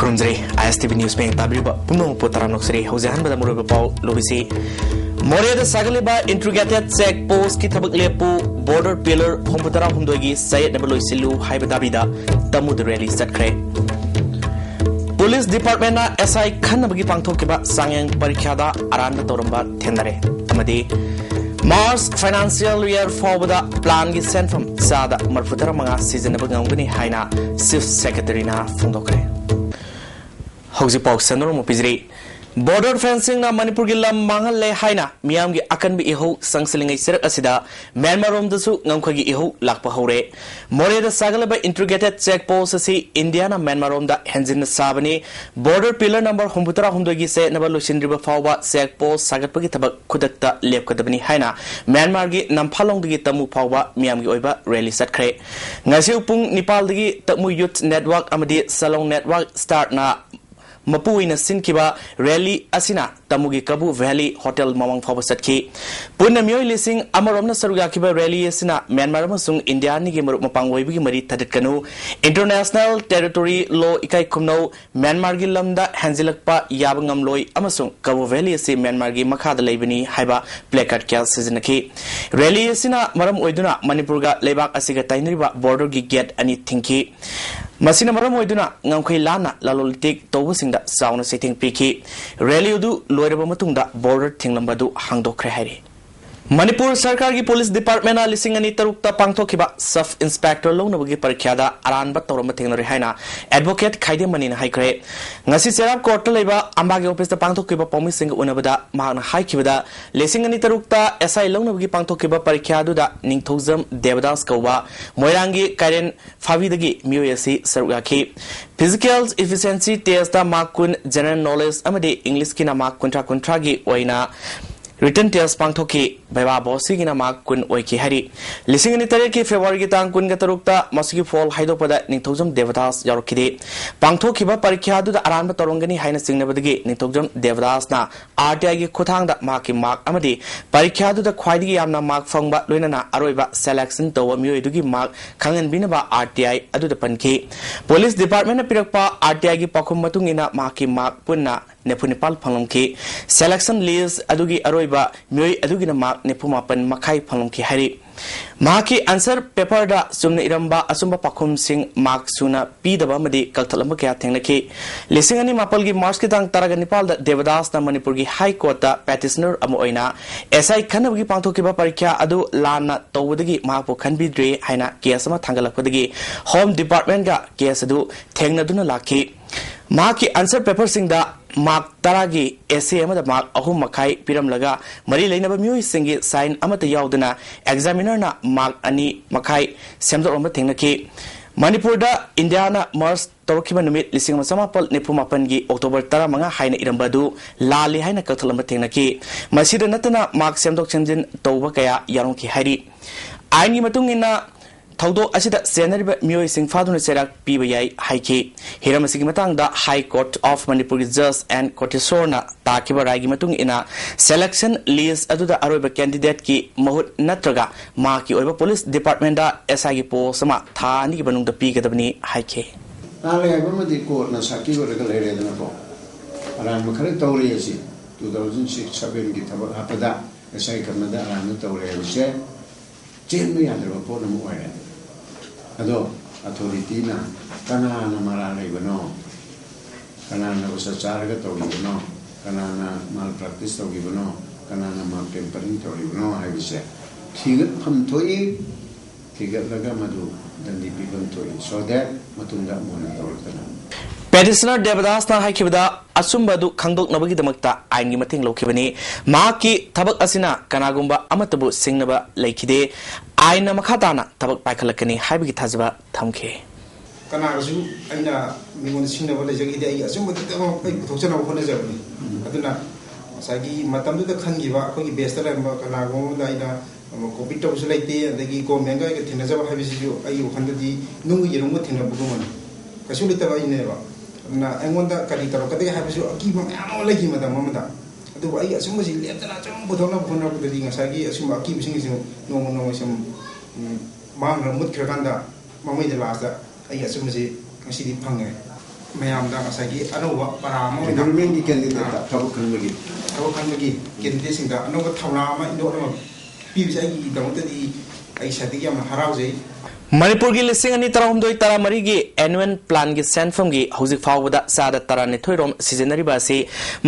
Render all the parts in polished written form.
Kurumzri ISTV News Bank Tabriba Puno Putaram Noxri Hosehan Bada Muraba Pau Lobisi Morea the Sagaliba Integrated Check Post Kitabak Lepu Border Pillar Homputara Hundogi Sayed Nabalo Silu Haibadabida Tamu the rally Sakre Police Department SI Kanabagi Pangtokiba Sangyang Parikada Aranda Toramba Tendare Amadi Mars Financial Year Forward Plan is sent from Sada Marfutara Manga Season of Ganguni Haina Chief Secretary na Fundokre Hoxi Pok Sanor Mopizri Border fencing na Manipur Gilam Mangal Le Haina Miamgi Akan Bi Iho Sangseling Sir Asida Manmarom Dasu Namkagi Iho Lakpa Hore More the Sagalaba integrated check post si Indiana Manmarom da Henzin Sabani Border Pillar number Humputara Hundogi se Nabalushin River Fawa check post Sagatpagi Tabak Kudakta Lepkadabani Haina Manmargi Nampalong Digi Tamu Pawa Miamgi Oiba Rally Satkre Ngasiu Pung Nipal Digi Tamu Youth Network Amadi Salong Network Start na Mapuina Sinkiba Rally Asina Tamugi Kabu Valley Hotel Mamang Fawasatki Punamio Lissing Amaromna Sarugakiba Rally Asina Myanmar Masung India Nigi Mapangway Mari Tadakanu International Territory Law Ikai Kumno Myanmar Gilamda Hanzilakpa Yabangam Loy Amasung Kabu Valley Asi Myanmar Gi Makada Labani Haiba Placard Kal Seasonaki Rally Asina Maram Oiduna Manipurga Lebak Asiga Tainriba Border Gi Get Ani Tinki Masina Maram Oiduna Ngamkai Lana Lalolitik Tobusing Sound setting Piki Rally Udu Loiraba Matunda Border Tinglambadu Hangdo Krehari Manipur Sarkar Police Department Lising and Itarukta Pangtokiba Sub Inspector Lonabagi Parikada Aranba Toramating Haina Advocate Kaide Manina Haikre Nasi Serap Court Leba Ambagi Opus the Pangtokiba Pomising Unabada Mahana Haikibada Lising and Itarukta SI Lonabagi Pangtokiba Parikadu da Ningtozam Devadas Kawa Moirangi Karen Favidagi Muyasi Sarugaki Physical Efficiency Test the Makun General Knowledge Amade English Kina Mak Contragi Oina Written test Pangtoki Baba Bossing in a mark kun oiki hari. Listening in Tareki February Gitan kun Gatarukta, Mosiki Fall Hydopada, Nintozum Devadas Yorkide. Pangtokiba Parikadu the Aramba Torongani Hina Singnabadi, Nintozum Devadas na, RTI Kotang that mark in Mark Amadi, Parikadu the Quadi Amna Mark Fongba Lunana Aroiba selection to a Muidugi Mark Kangan Binaba RTI Adu the Panke. Police Department of Pirapa RTI Pakumatungina Marki Mark Puna. Nepunipal Palomki selection list Adugi Aroiba Mui Adugina Mark Nepumapan Makai Palomki Hari Maki answer paper da Sumna Iramba Asumba Pakum Sing Mark Suna P the Bamadi Kaltalamaka Tenaki Lissing any Mapalgi Marskitang Taraganipal that Devadas na Manipurgi High Court petitioner Amoina SI Kanagi Pantokiba Parika Adu Lana Towdagi Mapo can be dre Haina Kiasama Tangalapodagi Home Department ga Kiasadu Tengaduna Laki Maki answer paper sing da Mark Taragi SAM the Mark Ahum Makai Piram Laga Mari Lainaba Mu Singi sign Amata Yaudana examiner na Mark Ani Makai Semdo Roma Tenaki Manipurda Indiana Mars Torkiba Numit Lissing Samapal Nepumapangi October Tara Manga Haina Irambadu Lali Haina Katalama Tenaki Masida Natana Mark Semdok Chenjin Tobakaya Yaronki Hari Aini Matungina Taudo Asida Senariba Mui Sing Faduna Serak PBI Haiki Hiramasigi the High Court of Manipur Judge and Courtisorna Takiba Ragi Matung ina selection list Aduda Aroba candidate ki Mahut Natraga Maki Oba Police Department da SI Po Sama Tani Banung the Pika Dabni Haiki. Nalabamadi Court Nasaki regulated in a book. Around Makari Tori 2006 7 Gitaba Hapada SI Canada and Tori said Jimmy and the report Ado authority na kanana maralay bano kanana usa charga to gibano kanana malpractice to gibano kanana maltempering to gibano ay bisa thigat pham thoi thigat laga madu dandi pibam thoi so that matunda mona tawtana Petitioner Devadas na Haikibada Asumbadu Kangdok Nabagi Damakta Aingi Mating Lokibani Maki Tabak Asina Kanagumba Amatabu Singnaba Lakide Aina Makatana Tabak Pakalakani Habigi Tazaba Tamke Kanazu Aina Mimon Singnaba Lajaki Asumba Toxana Honazabni Aduna Sagi Matamdu the Kangiva Kogi Bestala Kanago Daina Kopito Sulate and the Giko Manga Tinazaba Habisiu Ayu Handadi Nungu Yerumutina Buguman Kasulita Ineva na engonda kali taro kade habisu akiba amo lagi mata mamada adu ai asum si letana chum bodona bodona bodhi ngasagi asum akiba singi no sam mang ramut krakanda mamai de lasta ai asum si ngasi di phange mayam da ngasagi anuba para mo ina government ki candidate thabo khanbagi candidate sing da anuba thawna ma indo ma pi bisa gi da mutadi ai sati yam haraujai Manipur gi lising ani tarahumdoi taramari gi annual plan gi senfam gi hauzik fawda sada tarani thoirom seasonary basi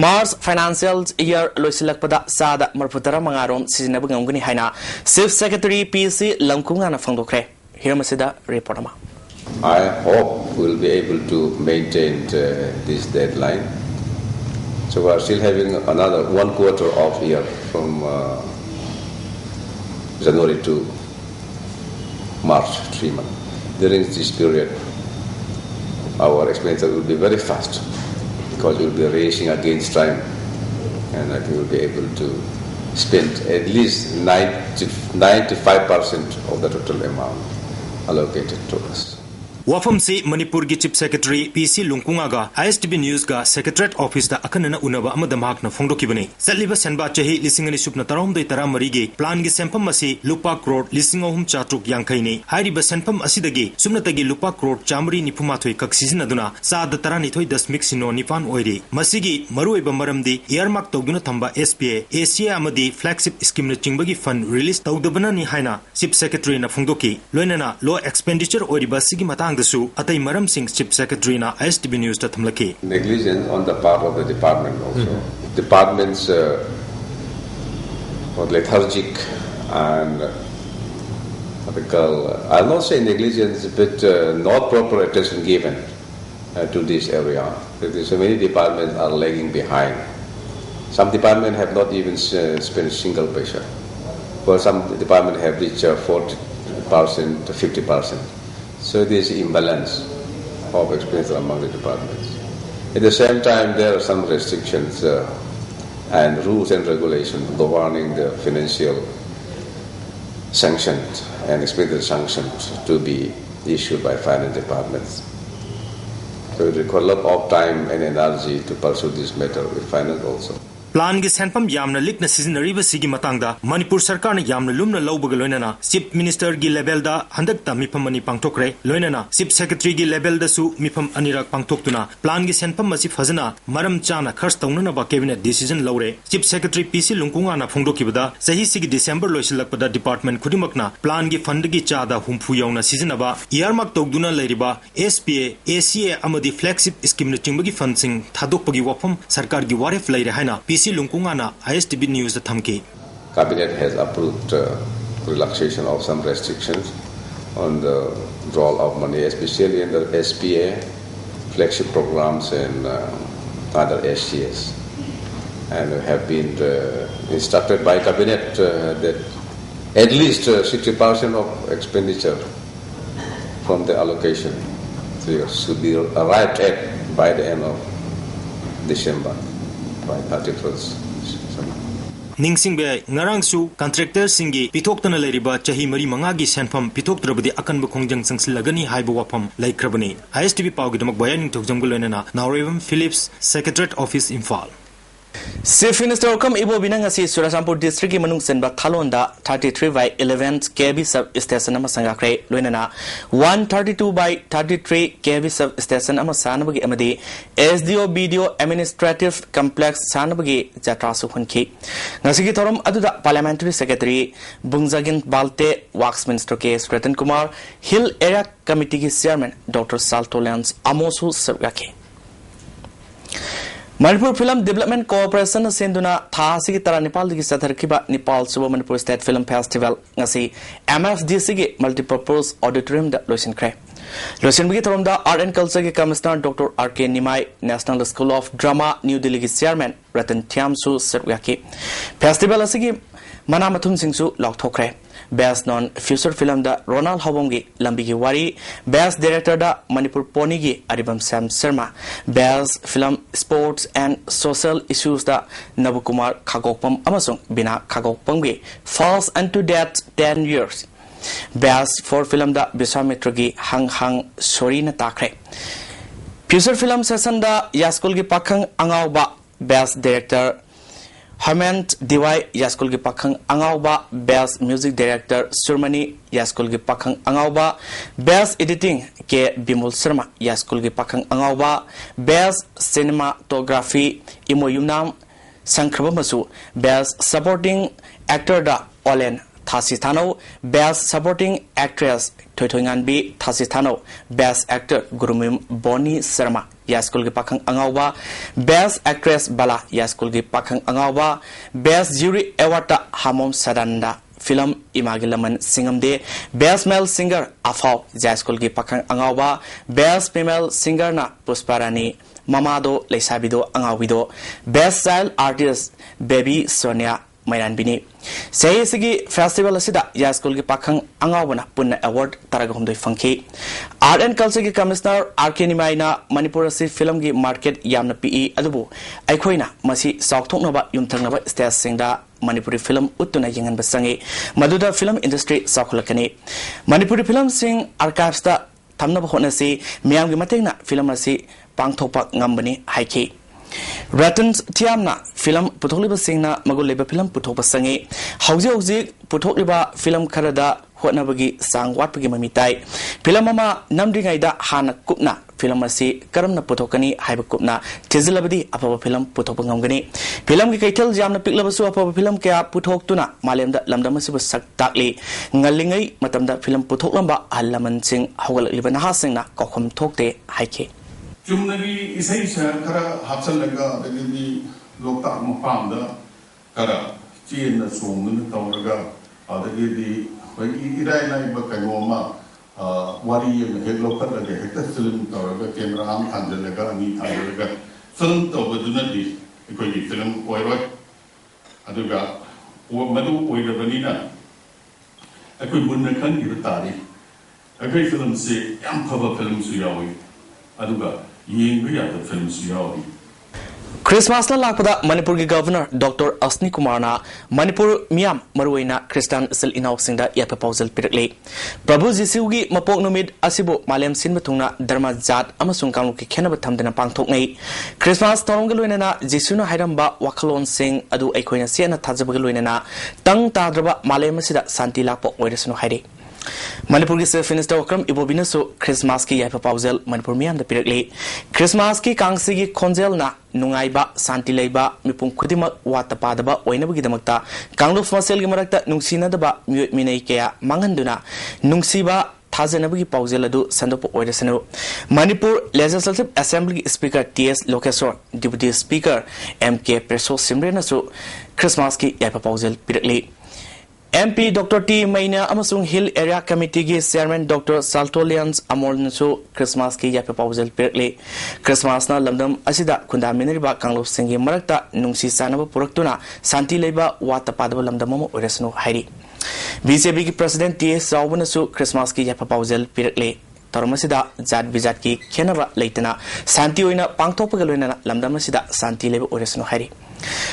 Mars financial year loisilakpada sada marputara mangarom seasonable ngamguni haina Chief Secretary PC Lamkunga na fangdokre hirmasida report ma I hope we'll be able to maintain this deadline. So we are still having another 1 quarter of year from January to March, 3 months. During this period, our expenditure will be very fast because we will be racing against time, and I think we'll be able to spend at least 95% of the total amount allocated to us. Wafam si Manipur gi Chief Secretary PC Lungkunga ga ISTV News ga Secretariat Office da akanana unaba amada mahak na phongdokibani satliba senba chahi lisingani supna tarom doi tara mari gi plan gi senpam asi lupa crore lisingahum chatruk yangkai ni hairiba senpam asidagi sumna tagi lupa crore chamri nipumathoi kaksizin aduna sa da tara ni thoi 10 sino nipan oiri masigi maruiba maramdi earmark togduna thamba SPA ACA amadi flagship scheme na chingbagi fund release togdabana ni haina Chief Secretary na phongdoki loinana low expenditure oiriba sigi matang Atai Maram Singh Chief Secretary na ISTV News ta thamlaki negligence on the part of the department also. Department's lethargic and I'll not say negligence, but not proper attention given to this area. Because so many departments are lagging behind. Some departments have not even spent a single paisa. While some departments have reached 40% to 50%. So there is imbalance of expenditure among the departments. At the same time, there are some restrictions and rules and regulations governing the financial sanctions and expenditure sanctions to be issued by finance departments. So it requires a lot of time and energy to pursue this matter with finance also. Plan gi senpam yamna likna seasonary sigi matangda Manipur Sarkar na yamna lumna lawbaga loinana Chief Minister gi level da handak ta mifam mani pangtokre loinana Chief Secretary gi level da su mifam anirak pangtoktuna plan gi senpam masi fazana maram chana khars tawnana ba cabinet decision lawre Chief Secretary PC Lungkunga na phongdokibada sahi sigi December loisilakpada department khudimakna plan gi fund gi chada humpu yauna seasonaba earmark togduna leiriba SPA ACA amadi flagship scheme na chingbagi fund sing thadokpagi wafam sarkar gi waref leire haina PC Lungkunga na ISTV News da thamki Cabinet has approved relaxation of some restrictions on the withdrawal of money, especially in the SPA, flagship programs and other SCS. And we have been instructed by Cabinet that at least 60% of expenditure from the allocation should be arrived at by the end of December, by 31st December. Ningsing be ngarang su contractor singi pitoktana leriba chahi mari manga gi senfam pitoktrabadi akan bukongjang sangsilagani haibu wapam laikrabani ISTV pawgi damak bayaning tokjamgulena Naurevum Phillips Secretariat Office Imphal Chief Minister Okam Ibo Binangasi Surasampur District Manung Senba Thalonda 33 by 11 KB sub station ama sangakre loinana 132 by 33 KB sub station ama sanabagi amadi SDO BDO administrative complex sanabagi jatra sukhunki ngasigi thorom aduda parliamentary secretary Bungjagin Balte Works Minister K Ratan Kumar Hill Area Committee ki chairman Dr Saltolans Amosu Sargake Manipur Film Development Corporation senduna thasi tara Nepal gi satharkiba Nepal Suba Manipur State Film Festival ngasi MFDC gi multipurpose auditorium da loisin kre loisin bi thorom da Art and Culture gi Commissioner Dr RK Nimai National School of Drama New Delhi gi chairman Ratan Thiamsu Sarwaki festival asigi mana mathum singsu lokthokre Best non feature film da Ronald Hobongi Lambigi Wari Best director da Manipur Ponigi Aribam Sam Sharma Best film sports and social issues da Nabukumar Khagokpam Amasung Bina Khagokpam gi Falls unto Death 10 years Best for film da Biswamitri Hang Hang Sori na takre Feature film session da Yaskol gi Pakhang Angau ba Best director Harmant Diwai Yaskul gi pakhang angauba Best Music Director Surmani Yaskul gi pakhang angauba Best Editing ke Bimul Sharma Yaskul gi pakhang angauba Best Cinematography Imoyumnam Sankraba Masu Best Supporting Actor da Olen Thasithano Best Supporting Actress Thoithoinganbi Thasithano Best Actor Gurumim Boni Sharma Yaskul gi pakhang angauba Best Actress Bala Yaskul gi pakhang angauba Best Jury Award Hamom Sadanda Film Imagilaman Singamde Best Male Singer Afau Yaskul gi pakhang angauba Best Female Singer na Pusparani Mamado Leisabido Angawido Best Child Artist Baby Sonia Mairanbini Sayesigi Festival Asida Yaskul gi pakhang angawna punna award taragahumdoi fangki Art and Culture gi Commissioner RK Nimaina Manipur si film gi market yamna PE adubu aikhoina masi saukthoknaba yumthangnaba stage singda Manipuri film utuna yengan basangi maduda film industry sakhulakani Manipuri film sing archives da thamnaba honasi miyam gi matengna film asi pangthokpa ngambani haiki Ratans Tiamna film Putholiba Singna Maguleba film Puthoba Sangi Hauzi Putholiba film Karada Hotnabagi Sang Watpagi Mamitai Pilamama Namdingaida Hana Kupna film Asi Karamna Puthokani Haiba Kupna Tizilabadi Apapa film Puthopangangani Film Kaitel Jamna Piklabasu Apapa film Kaya Puthok Tuna Malemda Lamdamasibu Sak Takli Ngalingai Matamda film Puthokamba Alaman Sing Hawal Libanaha Singna Kokom Tokte Haike Jumnagi isai sa kara hapsal laga adagi lokta mapam da kara chien na songun tawraga adagi di bagi irai nai ba kaingoma wari ye he lokta laga hekta film tawraga camera am thandal laga ni thandal laga film tawbaduna di koi di film oiroi aduga madu oirabani na akoi bunna kan gi tari akoi film se yam phaba film su yawi aduga Christmas na lakpada Manipur gi Governor Dr. Asni Kumarna Manipur Miam Maruina Christian Sil Inaw Singda ya proposal pirakle Prabhu Jisu gi mapok numid asibo malem sinba thungna dharma jat amasung kanglu ki khenaba thamdena pangthok nei Christmas tawng galoina Jisu na hairamba wakhalon sing adu aikhoina sena thajaba galoina tang tadraba malem asida santi lakpo oiresunu haire Manipur ki Chief Minister Okram Ibobina so Christmas ki ya proposal Manipur Miam da pirakle Christmas ki kangsi gi khonjel na nungaiba santi leiba mipung khudima watapadaba oinabagi damakta kanglu fasel gi marakta nungsina daba myut minai kaya manganduna nungsiba Tajanabagi Pauzeladu Sandopo Oidasano Manipur Legislative Assembly Speaker T.S. Lokesor Deputy Speaker M.K. Preso Simrenasu Christmas ki ya proposal pirakle MP Dr. T. Maina Amasung Hill Area Committee ki Chairman Dr. Saltolians Amolnsu Christmas ki ya proposal pirakle Christmas na lamdam asida khunda minriba kanglo singi marakta nungsi sanaba puraktuna santi leiba watapadaba lamdamamo oresno hairi BJP ki President T.S. Zawbanasu Christmas ki ya proposal pirakle Tarmasida Jad Bijat ki khenaba leitana santi oina pangthokpa galoina lamdamasida santi leiba oresno hairi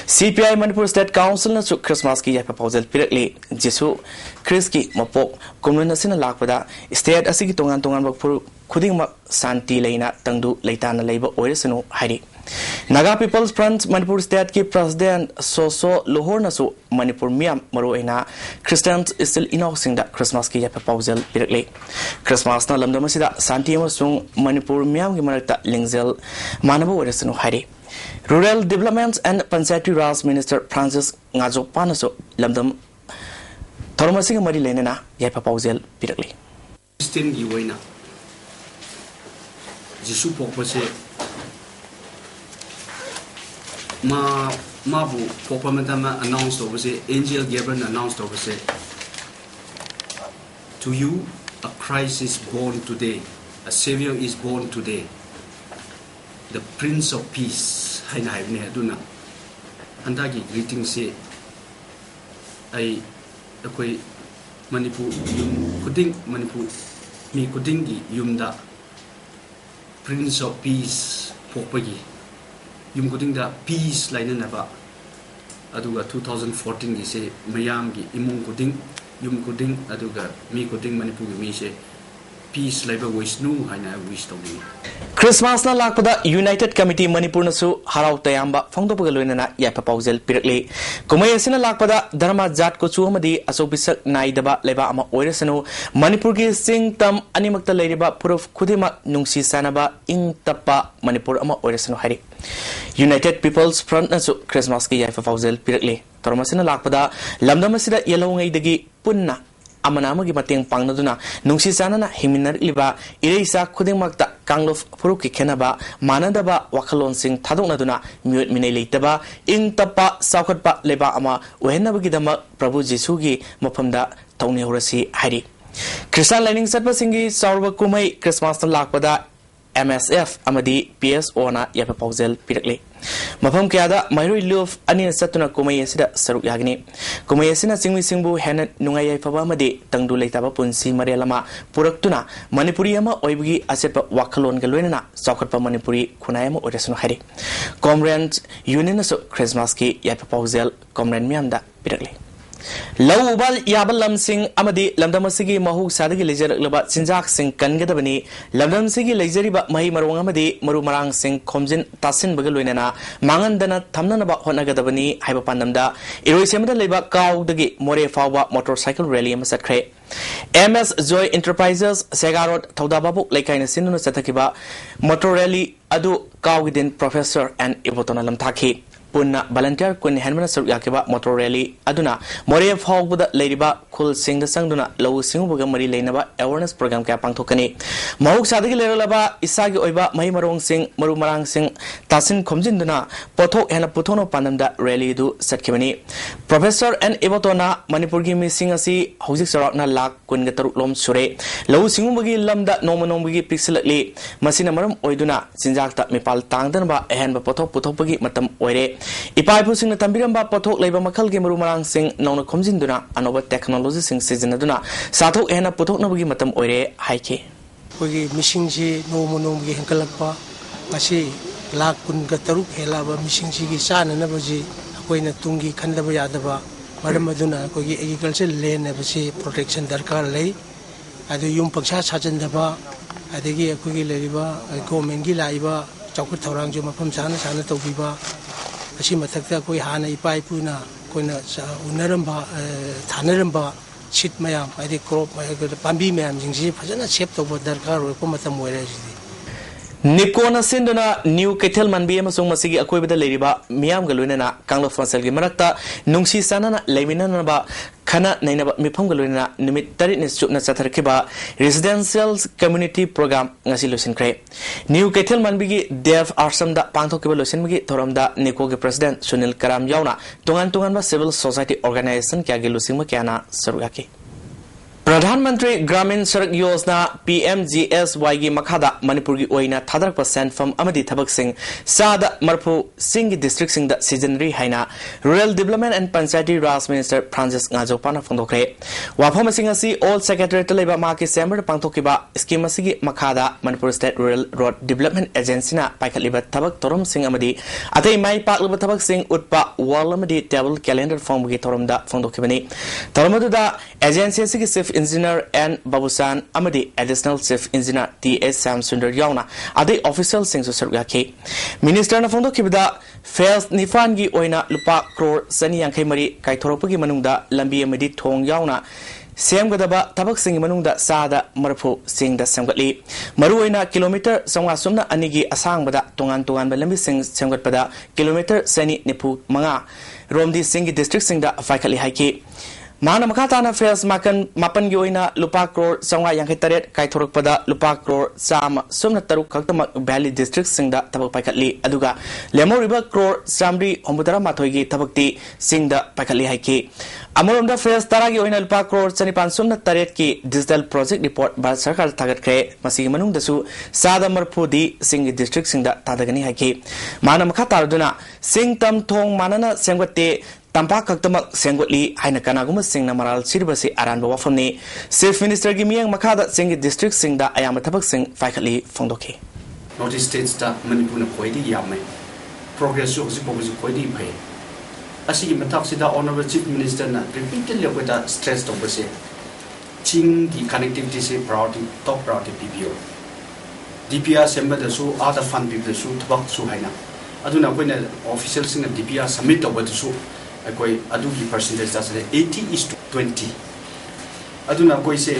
CPI Manipur State Council na su Christmas ki ya proposal pirakle Jisu Chris ki mapok kumluna sina lakpada state asigi tongan bakpur khuding mak santi leina tangdu leitana leiba oiresanu hairi Naga People's Front Manipur State ki President Soso Lohor na su Manipur Miam maruina Christians still inaw da Christmas ki ya proposal pirakle Christmas na lamdamasida santi amasung Manipur Miam gi marakta lingzel manaba oiresanu hairi Rural Development and Panchayati Raj Minister Francis Ngajo Panaso Lamdam Thormasing Mari Lenena ya proposal pirakle Christian gi waina Jisu pokpase mabu pokpamatama announce to base Angel Gabriel announced to base to you a Christ is born today, a Savior is born today, the Prince of Peace. Haina haibne aduna andagi greeting se ai akoi Manipur yum kuding Manipur mi kudingi yumda Prince of Peace pokpagi yum kuding da peace laina naba aduga 2014 gi se mayam gi imung kuding yum kuding aduga mi kuding Manipur gi mi se peace labor wish nu haina wish to ni Christmas na lakpada United Committee Manipur na su harau tayamba phongdo pagaloina na yapa pausel pirakle kumai asina lakpada dharma jat ko chu amadi asobisak naidaba leba ama oirasanu Manipur gi singtam animakta leiriba puruf khudima nungsi sanaba ing tappa Manipur ama oirasanu hari United People's Front na su Christmas gi yapa pausel pirakle tormasina lakpada lamdamasida yelongai dagi punna amanamagi mateng pangnaduna nungsi sanana himinar liba ireisa khudingmakta kanglof furuki khenaba manadaba wakhalon sing thadoknaduna mute minai leitaba ing tappa saukhatpa leba ama ohenabagi dama Prabhu Jesu gi mafamda tawne horasi hari Christian lining satpa singi saurba kumai Christmas na lakpada MSF amadi PSO na yapa pausel pirakle mafam kayada mairoi love ani satuna kumai asida saruk yagni kumai asina singwi singbu hena nungayai faba amadi tangdu leitaba punsi marialama puraktuna Manipuri ama oibgi asetpa wakhalon galwenana saukhatpa Manipuri khunayama oresunu hari Comrades Union so Christmas ki yapa pausel Comrade miamda pirakle Lawbal yabal lamsing amadi lamdamasigi mahu sadagi lejar laba sinjak sing kangadabani lamdamsigi lejariba mahi marwang amadi maru marang sing khomjin tasin bagalwenana mangandana thamnanaba honagadabani haiba pandamda iroisemada leba kaudagi more fawa motorcycle rally amasakhre MS Joy Enterprises Segarot Thaudababu Lekaina Sinunu Satakiba motor rally adu kawgidin Professor and Ibotona lamthaki punna volunteer kun henmana saruk yakiba motor rally aduna more fawbuda leiriba khul singda sangduna law singubuga mari leinaba awareness program ka pangthokani mahuk sadagi leralaba isagi oiba mahi marong sing maru marang sing tasin khomjinduna pothok hena puthono pandamda rally du satkibani Professor and Ibotona Manipur gi missing asi hojik sarakna lak kun ga taruk lom sure law singubugi lamda nomonombugi pixelakli masina maram oiduna sinjakta mipal tangdanba ehenba pothok puthokpagi matam oire Ipai pusing na tambiramba pothok leiba makal ge maru marang sing nauna khomjinduna anoba technology sing sizinaduna sathok ehna pothok nabugi matam oire haike kogi missing ji nomo nomo gi hankalakpa ngasi lak kun ga taruk helaba missing ji gi sana na baji koina tungi khandaba yadaba maram aduna kogi agriculture land na basi protection darkar lei adu yum paksha sajandaba adegi kogi leriba government gi laiba chawkut thorang jo mafam sana sana tawbiba असी मथक्ता कोई हाना इपा इपुना Koyna उनरंबा थानरंबा seat मयाम आदि crop पांबी मयाम जिंगसी फजना सेप तोबो दरकार हो को मतम मोरे जिदि Nikona sinduna new Kethel manbi amasung masigi akoibada leiriba miam galunena kanglo fansel gi marakta nungsi sanana leiminana ba khana nainaba mifam galunena nimit tarit ni chupna chatharkiba residential community program ngasi losin kre new Kethel manbi gi dev arsam da pangthokiba losin gi thoramda Niko gi president Sunil Karam yauna tungan ba civil society organization kya gi losin ma kyana sarugaki Pradhan Mantri Gramin Sarak Yojana PMGSY gi makhada Manipur gi oina thadrak percent from amadi thabak sing sada marphu singi district sing da seasonary haina Rural Development and Panchayati Raj Minister Francis Ngajopana phongdokre wafam sing asi all secretary leba ma ki sember pangthokiba scheme asigi makhada Manipur State Rural Road Development Agency na paikhaliba thabak torom sing amadi atei mai pakliba thabak sing utpa wall amadi table calendar form gi torom da phongdokibani toromadu da agency asigi Engineer N Babusan amadi additional chief engineer TS Sam Sundar yauna adi official sing sarugaki minister na fondo kibda fails nifan gi oina lupa crore sani yankai mari kai thoropagi manungda lambi amadi thong yauna semgadaba tabak sing manungda sada marphu sing da semgatli maru oina kilometer sangwa sumna anigi asang bada tongan ba lambi sing semgatpada kilometer sani nipu manga romdi singi district sing da faikali haiki Mana makatana fails mapan yoina lupa crore sangwa yankai taret kai thorokpada lupa crore sama sumna taruk kaktamak valley district singda tabak paikatli aduga lemo river crore samri hombudara mathoigi tabakti singda paikatli haiki amoromda fails taragi oina lupa crore chanipan sumna taret ki digital project report bharat sarkar thagat kre masigi manung dasu sada marphudi singi district singda tadagani haiki mana makatarduna singtam thong manana sengwate Tampak kaktamak senggotli haina kanaguma sing na maral siribasi aranba wafamni Chief Minister gi miyang makada singi district sing da ayama tabak sing faikatli phongdoki Northeast states da Manipur na koidi yamme progress yo si bobu koidi phe asigi matak sida honorable chief minister na repeatedly ko da stress to base Ching the connectivity say priority top priority PPO DPR semba da su other fund people su tabak su haina aduna koina officials sing DPR submit to what su koi adu ki percentage da se 80:20 aduna koi se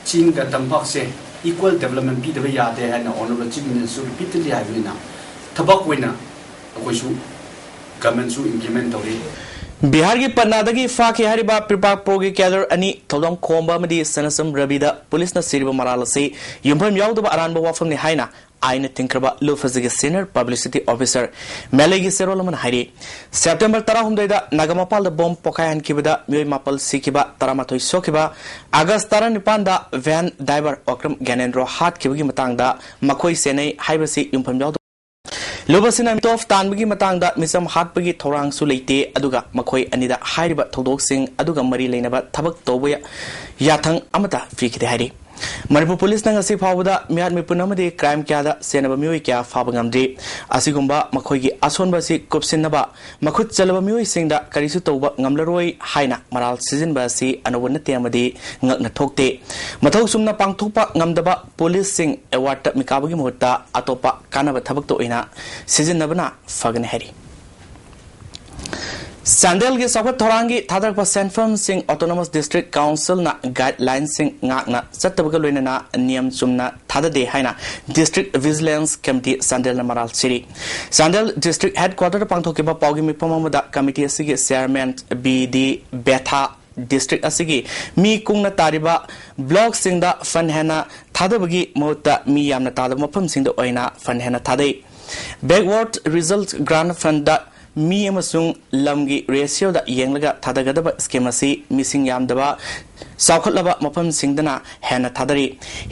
Ching ga tampak se equal development bi da ya de haina honorable chief minister repeatedly have na tabak koina koi su government su implement tori Bihar की पन्नादगी फाके Hariba पिपाक प्रोगे cadre अनि थौदम खोंबा मदी Sanasam रबिदा police न सिरिबा moral से युमफम यावदबा अरानबा वाफम ने हाइना आइन तिंक्रबा लुफजगे senior publicity officer मेलेगी सेरोलमन हाइरे September 13 दा नगमपाल the bomb पोखायन किबदा मिय मापल सिकिबा 13 सोकिबा अगस्त 19 दा वैन ड्राइवर ओक्रम ज्ञानेंद्र हाट किबगी मतंगदा मखोई सेनै हाइबसी युमफम यावद लोबसिना मिटोफ तानबगी मतंगदा मिसम हाटबगी थौरांग सु लेते अदुगा मखोई अनिदा हाइरिबा थौदोकसिंग अदुगा मरी लेनबा थबक तोबया याथंग अमता फिकिदे हाइरे मणिपुर पुलिस नंगसी फावदा मियाद मिपुनमदे क्राइम क्यादा सेनबा मियोय क्या फाबंगमदे असिगुंबा मखोयगी असोनबासी कुपसिनबा मखुत चलबा मियोय सिंगदा करिसु तौबा ngamlaroi हाइना मराल सिजनबासी अनवन तेमदे ngakna thokte मथौ सुमना पांगथोपा ngamdaba पुलिस सिंग अवार्ड मिकाबगी मुहत्ता अतोपा कानबा थबक तो इना सिजनबना फगने हरि Sandel के सौगत थोरांगी थादर पर सेंफर्म सिंह ऑटोनोमस डिस्ट्रिक्ट काउंसिल ना गाइडलाइन सिंह ngakna सत्तबगा लोइना नियम सुमना थादा दे हाइना डिस्ट्रिक्ट विजिलेंस कमिटी संडेल नमराल सिरी संडेल डिस्ट्रिक्ट हेडक्वार्टर पांगथोकेबा पाउगी मिपममदा कमिटी असिगे चेयरमैन बीडी बेथा डिस्ट्रिक्ट असिगे मी कुंगना तारिबा ब्लॉक सिंगदा फन हेना थादबगी मोता मी यामना तादब मफम सिंगदा ओइना फन हेना थादे बैकवर्ड रिजल्ट ग्रांड फंड मी अमसुंग लमगी रेशियो दा येंगलगा थादगदबा स्कीम असि मिसिंग यामदबा साखलबा मफम सिंगदना हेना थादरी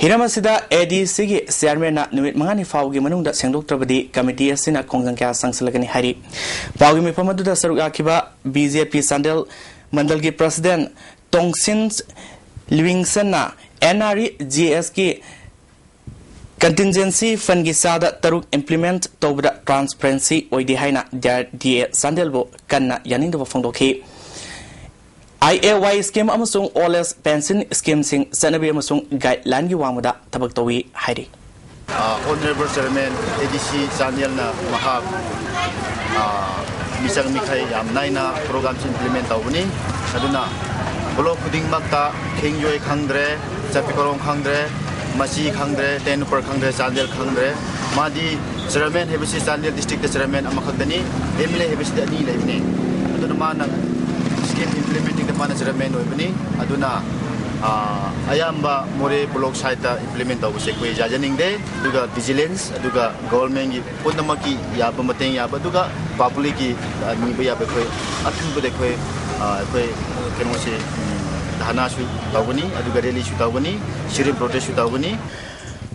हिरमसिदा एडीसी गे चेयरमैन ना निमित मंगानी फावगी मनुंगदा सेंगदोक्त्रबदी कमिटी असिना खोंगजंक्या संगसलगनी हारी पावगी मिफमदुदा सरुगा किबा बीजेपी संडेल मंडल के प्रेसिडेंट तोंगसिन लिविंगसन ना एनआरई जीएस की कंटिजेंसी फंड की सादा तरुक इम्प्लीमेंट तौबदा ट्रांसपेरेंसी ओइदे हाइना डीए संडेलबो कन्ना यानिंदबो फोंदोखी IAY स्कीम अमसुंग ओलेस पेंशन स्कीम सिंग सनबी अमसुंग गाइडलाइन की वांगदा तबक तोवी हाइरी ऑनरेबल चेयरमैन एडीसी संडेल ना महा मिसंग मिखाई याम नाइना प्रोग्राम इम्प्लीमेंट तौबनी अदुना ब्लॉक खुदिंग मक्ता खेंगयोय खंगद्रे चपिकरों खंगद्रे मसी खंगद्रे तेनुपर खंगद्रे संडेल खंगद्रे मादी चेयरमैन हेबसी संडेल डिस्ट्रिक्ट चेयरमैन अमखदनी एमएलए हेबसी अनी लेबनी अदुना माना स्कीम इम्प्लीमेंटिंग द माना चेयरमैन ओइबनी अदुना अयाम्बा मोरे ब्लॉक साइट इम्प्लीमेंट तौबसे कोई जाजनिंगदे दुगा विजिलेंस दुगा गवर्नमेंट की पुनमकी याब मतेंग याब दुगा पब्लिक की नीब याब कोई अथुबदे कोई कोई केनोसे धाना सु तौगनी अदुगा रैली सु तौगनी सिरिम प्रोटेस्ट सु तौगनी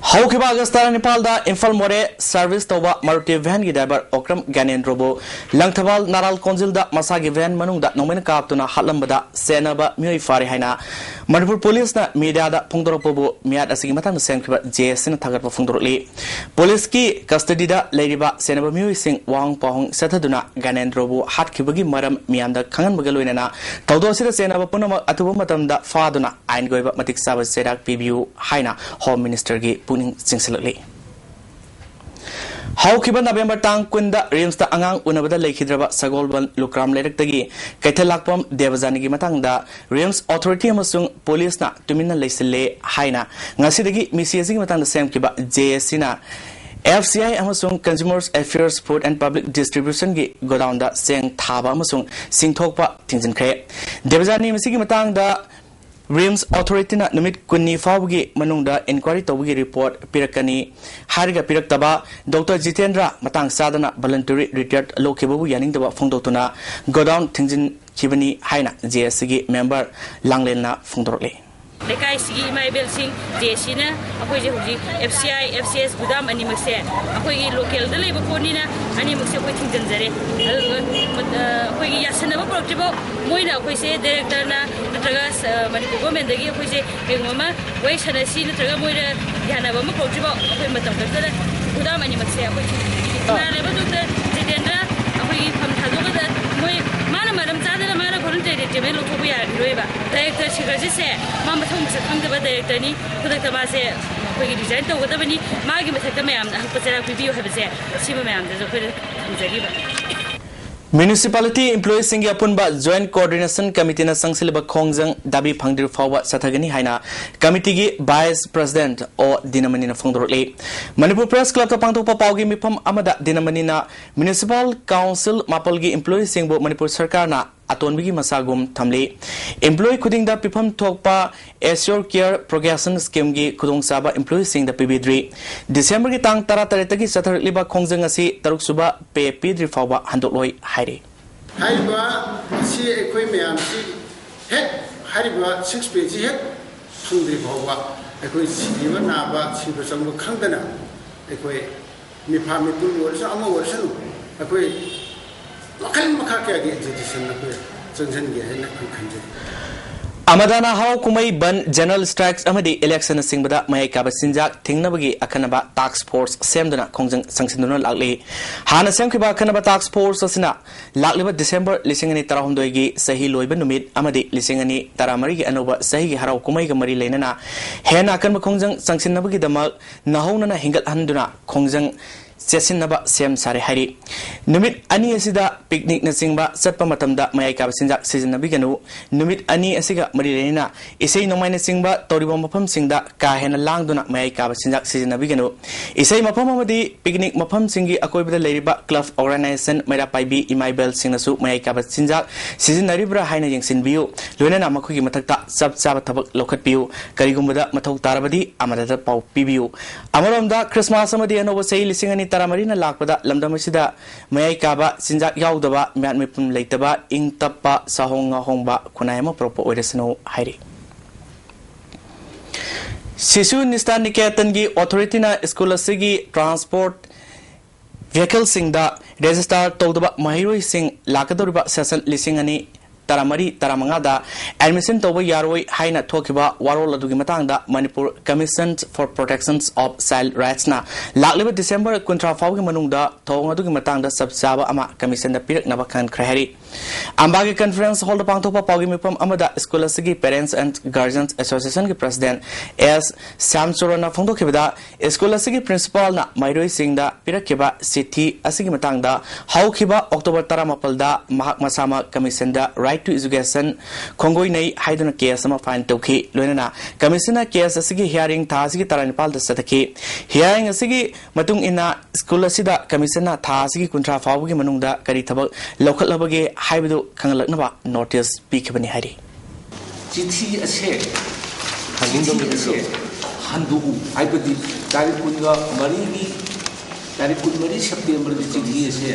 हौकिबा अगस्त नेपाल दा इम्फाल मोरे सर्विस तौबा मारुति वैन की ड्राइवर ओक्रम ज्ञानेंद्रबो लंगथबाल नाराल कोंजिल दा मसागी वैन मनुंगदा नोमेन कापतुना हालंबदा सेनबा मियोय फारे हाइना मणिपुर पुलिस ना मीडिया दा फुंगदोरपबो मियाद असिगी मतंग सेंखिबा जेएसन थागरपा फुंगदोरली पुलिस की कस्टडी दा लेरिबा सेनबा मियोय सिंग वांग पाहुंग सथदुना ज्ञानेंद्रबो हाटखिबगी मरम मियामदा खंगनबगा लोइना तौदोसिदा सेनबा पुनम अतुबो मतमदा फादुना आइन गोइबा मतिक साबा सेराक पीबीयू हाइना होम मिनिस्टर की पुनिंग सिंगसलली हौखिबा नवेंबर तांग कुंदा रिम्स दा अंगांग उनबदा लेखिद्रबा सगोलबन लुक्राम लेरक्तगी कैथलाकपम देवजानी की मतंगदा रिम्स अथॉरिटी अमसुंग पुलिस ना तुमिना लेसिले हाइना ngasiदगी मिसियसी की मतंग सेमकिबा जेएससी ना FCI अमसुंग consumers affairs food and public distribution की गोडाउन दा सेंग थाबा अमसुंग सिंगथोकपा थिंजिनख्रे देवजानी मिसि की मतंगदा रिम्स अथॉरिटी ना निमित कुन्नी फावगी मनुंगदा इंक्वायरी तौबगी रिपोर्ट पिरकनी हारिगा पिरक्तबा डॉक्टर जितेंद्र मतंग सादना वॉलंटरी रिटायर्ड लोकेबु यानिंगदबा फोंदोतुना गोडाउन थिंजिन खिबनी हाइना जेएससी की मेंबर लांगलेना फोंदोरले लेकाई सिगी इमाइबेल सिंह जेसी ना अखोय जे हुजी FCI FCS गुदाम अनि मक्से अखोय लोकल द लेबो कोनीना अनि मक्से अखोय थिंजनजरे अखोय यासनबा प्रोजेक्ट मोइना अखोय से डायरेक्टर ना नत्रगा मणिपुर गवर्नमेंट दगी अखोय से बेंगमा वै सनसी नत्रगा मोइरा ध्यानबा म प्रोजेक्ट अखोय मतम करदले गुदाम अनि मक्से अखोय ना लेबो डॉक्टर जितेंद्र अखोय फम थादोगदा मोइ माना मरम चादला माना volunteer एक्टिव लोथोब यारोइबा डायरेक्टर सिगरजी से मा मथंग मसक खंगदबा डायरेक्टर नि खुदक मासे अखोगी डिजाइन तौगदबनी मागी मथक मैम हपचरा पिबियो हबसे सिबा मैम जो फिर थंजरीबा Municipality employees singi apunba Joint Coordination Committee na sangsilba khongjang dabi phangdir fawa sathagani haina committee gi Vice President o Dinamani na phangdorle Manipur Press Club ta pangthokpa pawgi mifam amada Dinamani na Municipal Council mapal gi employees singbo Manipur Sarkar na atonbigi masagum thamle employee khuding da pifam thokpa Assure Care Progression Scheme gi khudong saba employees sing da pibidri December gi tang 13 gi satharliba khongjang asi taruk suba pe pidri fawa handokloi haire haiba si ekoi meam si het haiba 6 page het sungri fawa ekoi sidiba na ba siba sangbu khangdana ekoi mi pha mi pul warsa ama warsa ekoi wakal makha ke agi education na pe changjan ge hai na khanje Amadana how kumai ban general strikes amadi election singbada mai ka sinjak thingnabagi akhanaba task force semduna khongjang sangsinduna lakli hana semkhiba akhanaba task force asina lakliba December 2016 gi sahi loiba numit amadi 2013 gi anoba sahi gi harau kumai ga mari leinana hena akanba khongjang sangsinnabagi damak nahonana hingal handuna khongjang Chesinaba Sem Sare Hari Numit Ani Asida picnic na singba satpa matamda mayai ka sinjak sizinabiganu Numit Ani Asiga Marilena Isay nomay na singba toriba mapam singda kahena langduna mayai ka sinjak sizinabiganu Isay mapam amadi picnic mapam singi akoy bida leiriba club organization mayra paibi imaibel singnasu mayai ka sinjak sizinaribra haina yengsin biu loina makhugi mathakta sab sab thabak lokhat biu karigumbada mathau tarabadi amadada pau pibiu Amaramda Christmas amadi anoba sei lisingani Taramarina lakpada lamdamasida mayai kaba sinjak yaudaba miat mipum leitaba ing tappa sahonga hongba kunayama propo oiresano hairi Sisu Nistan Niketan gi authority na school asigi transport vehicle singda register tawdaba mahiroi sing lakadoriba session lisingani Taramari Taramangada admission toba yaroi haina thokiba warol adugi matangda Manipur Commission for Protection of Child Rights na lakliba December kuntra fawgi manungda thong adugi matangda sabsaba ama commission da pirak naba khan khrahari ambagi conference hall da pangthopa pawgi mipam amada school asigi Parents and Guardians Association ki president S Samsurana phongdokhibada school asigi principal na mairoi singda pirakkiba city asigi matangda hawkhiba October 18 da mahak masama commission da right to education Kongoi nei haiduna case ama fine tokhi loinana commissioner case asigi hearing tha asigi taranipal da sathaki hearing asigi matung ina school asida commissioner tha asigi kuntra fawgi manungda kari thabak lokhatlabage haibudu khangalaknaba notice pikibani hari chithi ase hangindom ase handu haibadi tarikh kunga marigi tarikh kun mari September di chithi ase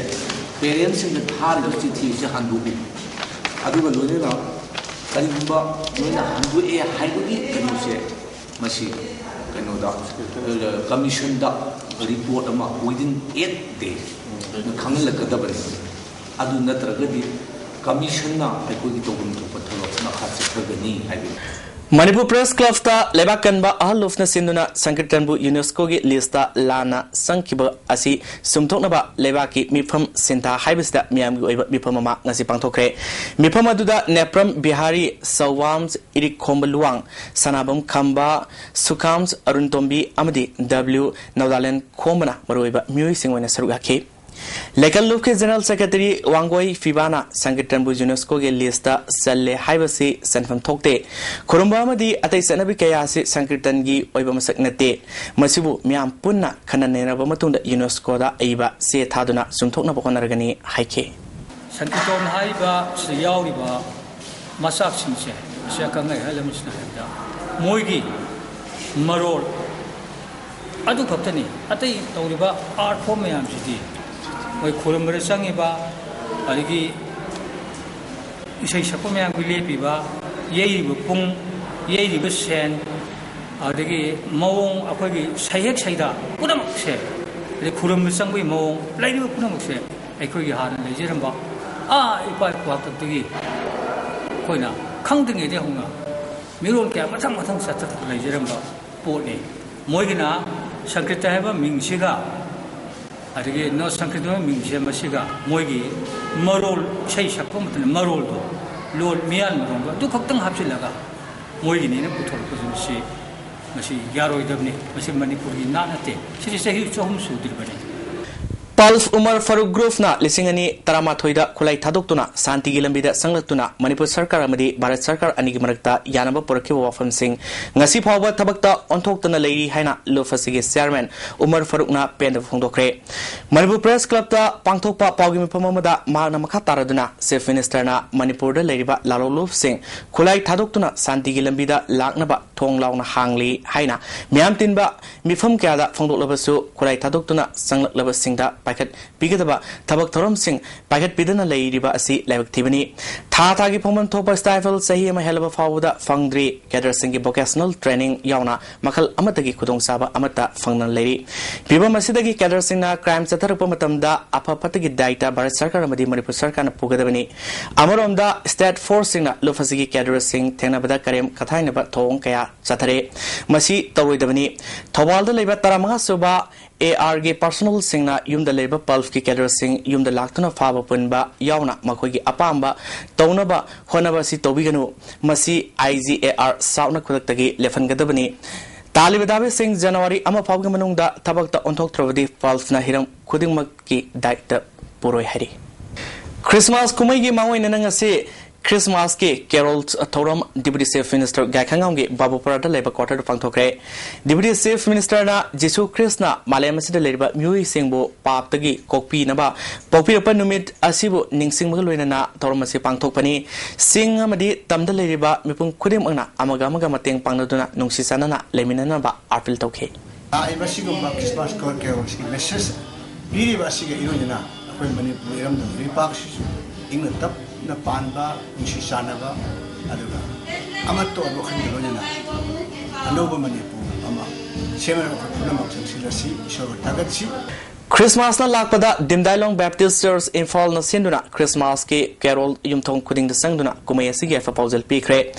parents in the thar chithi ase handu aduga loina karigumba loina handu e haibagi kanuse masi kanoda commission da report ama within 8 days khangalakadabani adu natragadi commission na aikogi togum to patholok na khatsagani haibi Manipur Press Club ta lebakanba ahalofna sinduna sankirtanbu UNESCO gi lista lana sangkiba asi sumthoknaba lebaki mifam sinta haibisda miam gi oiba mifam ma ngasi pangthokre mifam aduda Nepram Bihari Sawams Irik Khombaluang Sanabam Khamba Sukams Aruntombi amadi W Naudalan Khomana maroiba mui singwana sarugakhe Legal Look General Secretary Wangoi Fibana Sankirtanbu UNESCO ge lista salle haibasi sanfam thokte Kurumba amadi atai sanabi kayasi Sankirtan gi oiba masak nate masibu miam punna khananena ba matunda UNESCO da aiba se thaduna sumthokna bokonaragani haike Sankirtan haiba siyauriba masak sinse siakangai halamusna da moigi marol adu khaktani atai tawriba art form mayam sidi Moi Kurumba sangiba adigi isai sakko mayam gi lepiba yeiriba pung yeiriba sen adigi mawong akogi sayek saida punamak se ade Kurumba sangbai mawong lairiba punamak se aikogi hana lejeramba ipa kwatagi koina khangdinge de honga miron kya mathang mathang satat lejeramba potni moigina Sankirtan haiba mingsiga adigi no Sankirtan mingse masiga moigi marol sei sakko matna marol do लोन मियान मरोंगा दु खक्तंग हापचिलगा मोइगिने पुथोरपसि मसी यारोइदबनि मसी मणिपुरगी नानते सिरि सही चोहम सुदिरबनि पल्फ Umar Farooq group ना लिसिंगनी तरामाथोइदा खुलाई थादोक्तुना शांति की लंबीदा संगलक्तुना मणिपुर सरकार अमदी भारत सरकार अनिगी मरक्ता यानब पुरखिबा वाफम Singh ngasi phawba thabakta onthokna leiri haina lofasigi chairman umar faruk na pend phongdokre manipur press club ta pangthokpa pawgi mifam amada magna makha taraduna chief minister na manipur da leiriba laloluf singh khulai thadoktuna shanti gi lambida laknaba thonglauna hangli haina myam tinba mifam kya da phongdoklabasu khulai thadoktuna sanglakaba singda paket bigadaba thabak thorom singh paket bidana leiriba asi laibak thibani tha gi phomam thopa stifle sahi ma helaba phawda fangdri cadre singh vocational training yauna makal amatagi khudong saba amata fangnan leiri biba masidagi cadre singh na crime chatharpa matamda apha patagi daita bharat sarkar amadi manipur sarkar na pugadabani amaromda state force singh na lofasigi cadre singh thengnabada karem kathainaba thong kaya chathare masi tawidabani thawal da leiba taramanga soba AR ge personal singh na yumda leba pulf ki cadre singh yumda laktuna faba punba yauna makoigi apamba tawnaba honaba si tobiganu masi IGAR sauna khudaktagi lefan gadabani talibadabe singh January ama fawga manungda thabakta onthok throbadi pulf na hiram khudingmak ki daita puroi hari Christmas kumai gi mangoi nanangase Christmas ke carols thoram deputy chief minister gakhangam ge babu parada leba quarter pangthokre deputy chief minister na jisu krishna malem asida leba mui singbo paptagi kokpi naba pokpi pa numit asibu ningsing mag loina na thoram ase pangthokpani sing amadi tamda leriba mipung khudim angna amaga mateng pangnaduna nungsi sanana leminana ba appeal tokhe ai basigumba Christmas carols message biri basiga irojana akoi manipur iram da ripak ingna tap na panba nisi sanaba aduga amato lokhan dilonyana anoba manipur ama semana phunamak sangsilasi isor tagatsi Christmas na lakpada Dimdailong Baptist Church Infal na sinduna Christmas ke carol yumthong kuding da sangduna kumai asigi fa pausal pikre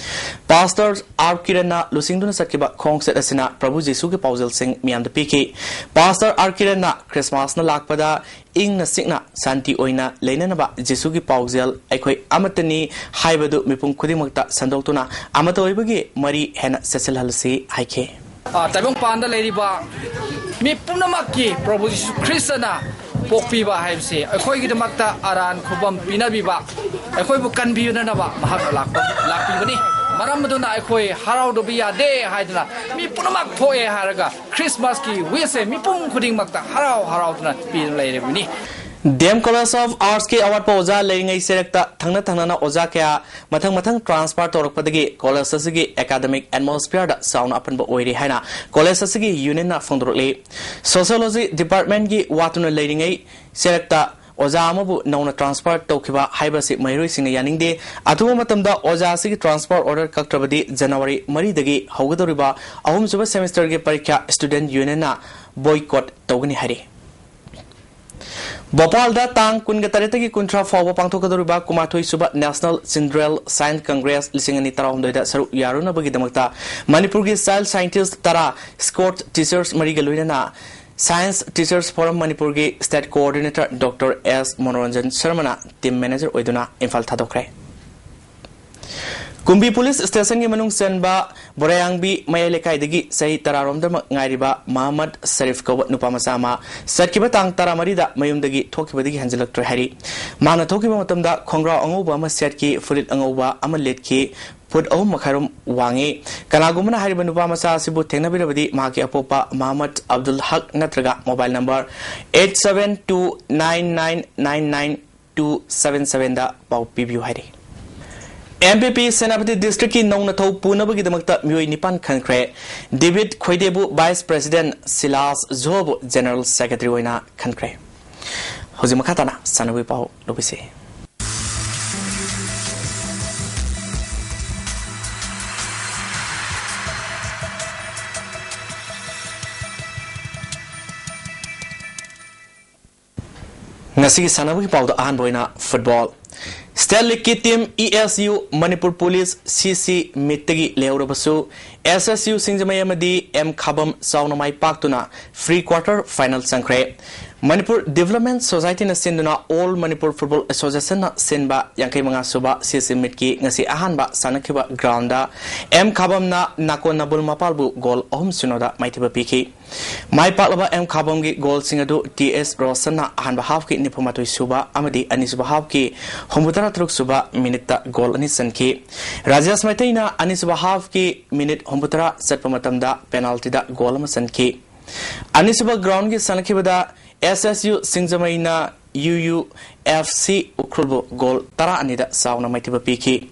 pastors Arkiran na lusingduna satkiba khongset asina Prabhu Jesu ke pausal sing miam da piki pastor Arkiran na Christmas na lakpada ing na sikna santi oina leinana ba Jesu ki pausal aikoi amatani haibadu mipung khudimakta sandoktuna amato oibagi mari hena sesel halsi haike taibong panda leiriba mi punamakki Prabhu Jesu Krishna pokpiba haibse akhoi gi damakta aran khubam pinabiba akhoi bu kanbiyuna ba mahak lakpibani maram maduna akhoi harau do biya de haidna mi punamak thoe haraga Christmas ki wese mi pung khuding makta harau duna pin leirebini Dem College of Arts ke award pa oja leingai serekta thangna na oja kya mathang transfer torokpadagi college asigi academic atmosphere da sound apan ba oiri haina college asigi union na fondrole sociology department gi watuna leingai serekta oja amabu nauna transfer tokhiba haibasi mairoi singna yaningde atu matamda oja asigi transfer order kaktrabadi January 3 dagi haugadoriba ahum suba semester ge parikha student union na boycott togani hari Bhopal da tang kunga taretagi kuntra fawa pangthokadoriba kumathoi suba National Syndrel Science Congress lisingani tarahumdoi da saru yaruna bagi damakta Manipur gi child scientist tara Scott teachers marigaluina na Science Teachers Forum Manipur gi state coordinator Dr. S Monoranjan Sharma na team manager oiduna infal thadokre Kumbi Police Station gi manung senba Borayangbi Mayalekai dagi sahi tararomda ngairiba Muhammad Sharif ko nupamasama satkiba tang taramarida mayumdagi thokibadagi hanjalaktre hari mana thokiba matamda khongra angoba ma setki fulit angoba ama letki put au makharum wangi kanagumna hariba nupamasa sibu thengnabirabadi maki apopa Muhammad Abdul Haq natraga mobile number 8729999277 da pau pibiu hari MPP Senapati District ki nong na thau punabagi damakta mioi nipan khankre David Khoidebu Vice President Silas Zob General Secretary oina khankre hoji makhatana sanawi pau lobise ngasi sanawi pau da an boina football Stanley ki team ESU Manipur Police CC Mitagi Leurabasu SSU Singjamay Amadi M Khabam Saunamai Paktuna free quarter final sankre Manipur Development Society na sinduna All Manipur Football Association na sinba yangkai mga suba CC ki ngasi ahanba sanakiba grounda M Khabam na nakon nabul mapalbu goal ohum sunoda maitiba piki mai paklaba M Khabam gi goal singadu TS Rosan na ahanba half ki nipumatoi suba amadi ani suba half ki homutara truk suba minute goal ani sanki Rajas Maitai na ani suba half ki minute homutara satpamatamda penalty da goal ma sanki ani suba ground gi sanakibada SSU Singzamaina UUFC Ukrulbo goal tara anida sauna maitiba piki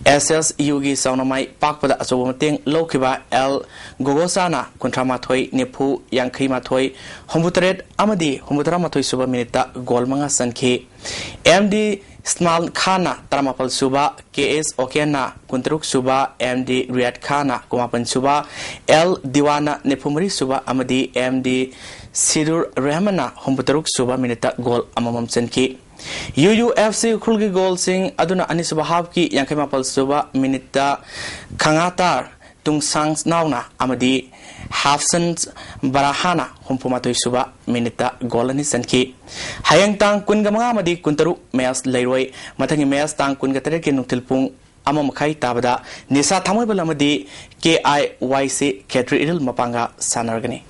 SSU gi sauna mai pakpada asobo mateng lokiba L Gogosana kontra mathoi nepu yangkhai mathoi hombutaret amadi hombutara mathoi suba minita goal manga sanki MD Snal Khana Taramapal Suba KS Okena Kuntruk Suba MD Riyad Khana Kumapan Suba L Diwana Nepumari Suba Amadi MD Sidur Rahmana Hombutaruk Suba Minita Goal Amamam Senki UUFC Kulgi Goal Sing Aduna Anisuba Habki Yankemapal Suba Minita Kangatar Tung Sangs Nauna Amadi Hafsans Barahana Humpumatoi Suba Minita Golani Sanki Hayang Tang Kungamanga Madi Kuntaru Meas Leroy Matangi Meas Tang Kungatareki Nuktilpung Amamakai Tabada Nisa Tamabalamadi KIYC Ketri Idil Mapanga Sanargani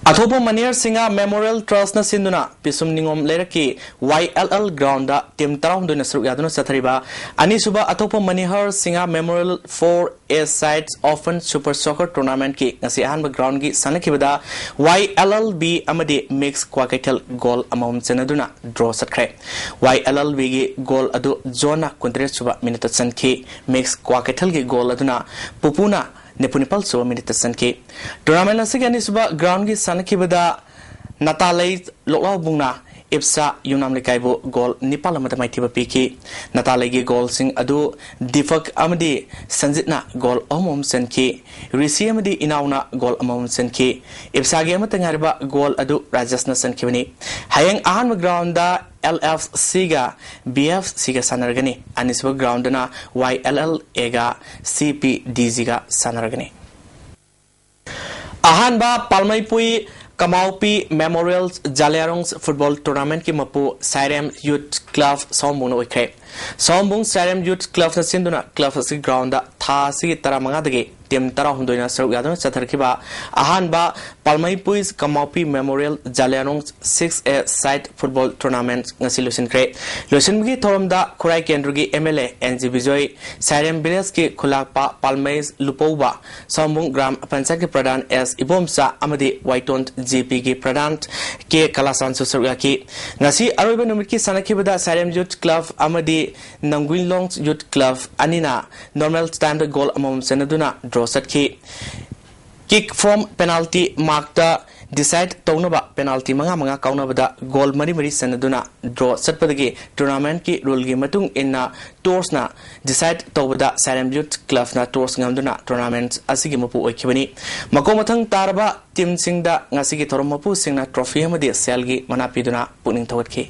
Athopo Manir Singa Memorial Trust na sinduna pisum ningom leraki YLL ground da tim tarawm duna sruk yaduna sathariba ani suba Athopo Manihar Singa Memorial 4A sites often Super Soccer Tournament ki ngasi ahan ground gi sanakibada YLLB amadi mix kwakaitel goal amount senaduna draw satkre YLLB gi goal adu zona kuntre suba minute sanki mix kwakaitel gi goal aduna pupuna Nepunipal so minute sanki tournament asigi suba ground gi sanakibada natalai lokla bungna ipsa yunam lekaibo goal nipal amata maitiba piki natalai gi goal sing adu difak amadi sanjitna goal omom sanki risi amadi inauna goal omom sanki ipsa gi amata ngariba goal adu rajasna sankibani hayang ahan ground da LFC ga BFC ga sanargani anisba ground na YLL ega CPDZ ga sanargani ahan ba Palmaipui Kamaupi Memorial Jaliarong Football Tournament ki mapu Sairem Youth Club Sombung oikhe Sombung Sairem Youth Club na sinduna club si ground da tha si taramanga dage tim tara hundoina saruk yaduna chatharkiba ahan ba Palmaipui Kamaupi Memorial Jaliarong 6A site football tournament ngasi lusin kre lusin gi thoromda Khurai Kendrugi MLA NG Bijoy Sairem Village ki khulakpa Palmais Lupouba Sombung Gram Panchayat ki pradhan S Ibomsa amadi Waitont GP ki pradhan ke Kalasan saruk ki ngasi aroiba numit ki sanakibada Sairem Youth Club amadi Nanguilong Youth Club anina normal standard goal amount senaduna draw satki kick from penalty mark the decide townaba penalty manga kaunabada goal mari senaduna draw satpadagi tournament ki rule gi matung inna tours na decide tawbada Sairem Youth Club na tours ngamduna tournament asigi mapu oikibani makomathang tarba team singda ngasigi thorom mapu singna trophy amadi selgi manapiduna puning thawatki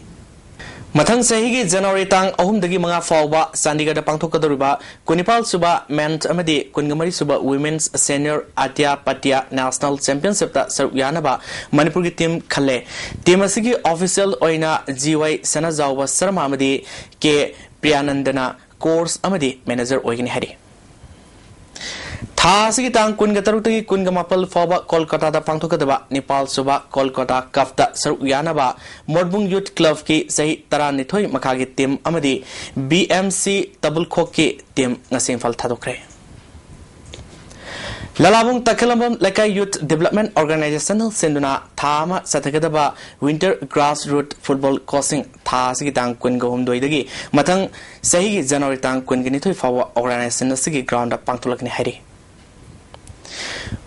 Mathang sahigi January tang ahum dagi mga fawba Chandigarh da pangthokadoriba kunipal suba men's amadi kungamari suba women's senior Atia Patia national championship ta saruk yanaba Manipur gi team khale team asigi official oina GY Sanajawba Sharma amadi ke Priyanandana course amadi manager oigini hari Thasigi tang kungatarutagi kungamapal fawba Kolkata da pangthokadaba Nepal suba Kolkata kafta saruk yanaba Morbung Youth Club ki sahi taranithoi makhagi team amadi BMC tabul khok ki team ngasing fal thadokre Lalabung Takalambam Lekai Youth Development Organization senduna thama sathakadaba winter grassroots football coaching thasigi tang kungahum doidagi mathang sahi January tang kunginithoi fawba organization asigi ground pangtholakni hari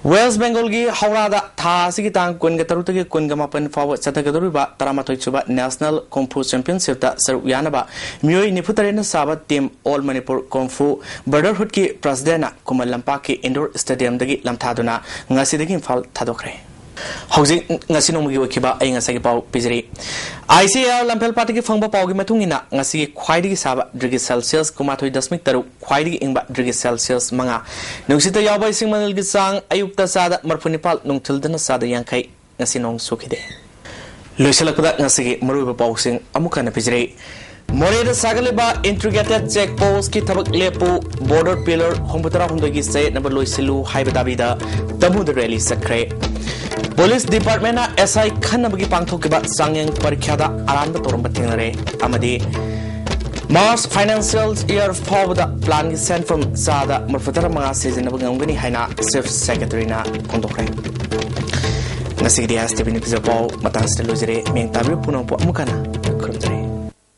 West Bengal gi Howrah tha sigi tang kunga tarutagi kunga mapan fawa chathagadoriba taramathoi chuba National Kung Fu Championship ta saruk yanaba mioi nifutarena sabat team All Manipur Kung Fu Brotherhood ki president Kumal Lampak ki indoor stadium dagi lamthaduna ngasi dagi fal thadokre Housing Nasinumugi Wakiba, a Sagapau Pizri. ICL Lampel Party Fanga Paugi Matungina, Nasi Quidi Saba, Drigis Celsius, Kumatoi Dasmitaru, Quidi Imba Drigis Celsius Manga. Nuxita Yaba Simanil Gisang, Ayukta Sada, Marpunipal, Nung Tildana Sada Yankai, Nasinong Sukide. loisalakpada ngasigi maruba pausing amukana pijre Moreda Sagaliba integrated check post ki thabak lepu border pillar hombutara hundogi say number loisilu haibadabida tamud rally sakre Police Department na SI khanabagi pangthokiba sangyang parikhada aranda toramba thingnare amadi Mars Financial Year Forward Plan is sent from Sada Murfatara Manga season of Gangani Haina Chief Secretary na Kondokre. Nasigi Dec ISTV Manipuri Matang Stelozere Meng Tabi Puno Mukana.